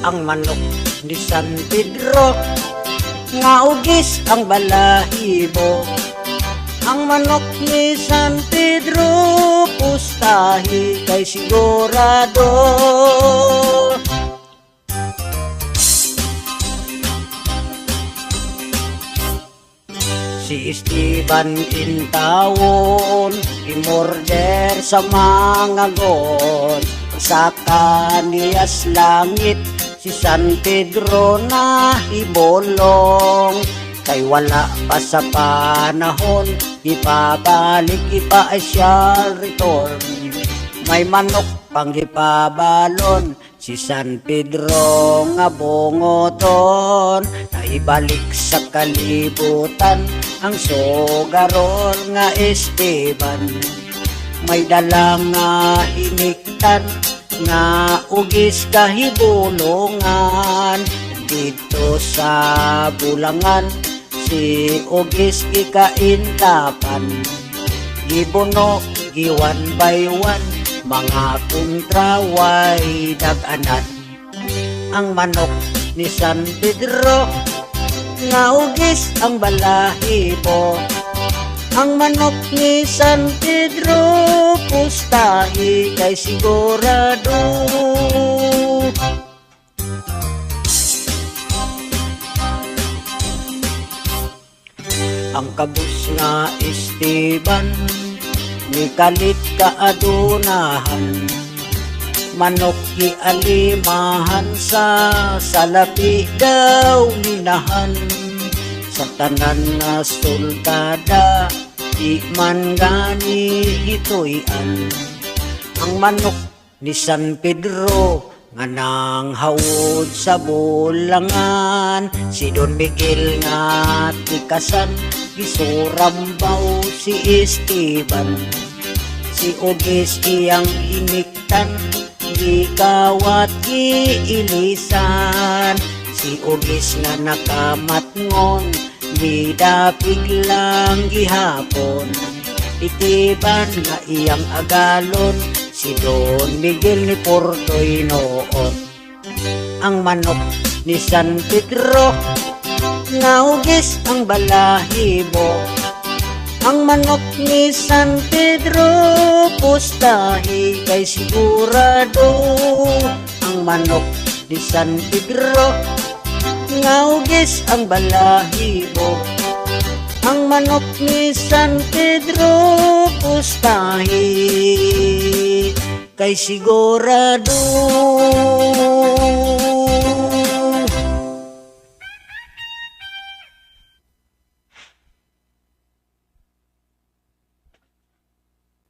ang manok ni San Pedro, nga ugis ang balahibo. Ang manok ni San Pedro, pustahi kay sigurado. Si Esteban intawon, imorder sa mga gon. Sa kaniyas langit, si San Pedro na ibolong. Kay wala pa sa panahon, ipabalik ipa ay siya return. May manok pang ipabalon, si San Pedro nga bungoton. Naibalik sa kalibutan, ang sugarol nga Esteban. May dalang nga iniktan, nga ugis kahibulungan. Dito sa Bulangan, si ugis ikaintapan. Gibuno, giwan by one, mga kontraway dag-anan. Ang manok ni San Pedro, nga ugis ang balahibo. Ang manok ni San Pedro, pustahi kay sigurado. Ang kabus nga Esteban, ni kalit kaadunahan. Manok gialimahan sa salapi daw minahan. Sa tanan nga sultada, di man gani itoy-an. Ang manok ni San Pedro, nga nang hawod sa Bulangan. Si Don Miguel nga tikasan, gisurambaw si Esteban. Si ugis iyang iniktan, gikawat giilisan. Si ugis nga nakamatngon, gidapig lang gihapon. Itiban nga iyang agalon, si Don Miguel ni Portoy noon. Ang manok ni San Pedro, nga ugis ang balahibo. Ang manok ni San Pedro, pustahi kay sigurado. Ang manok ni San Pedro, nga ugis ang balahibo. Ang manok ni San Pedro, pustahi kay sigurado.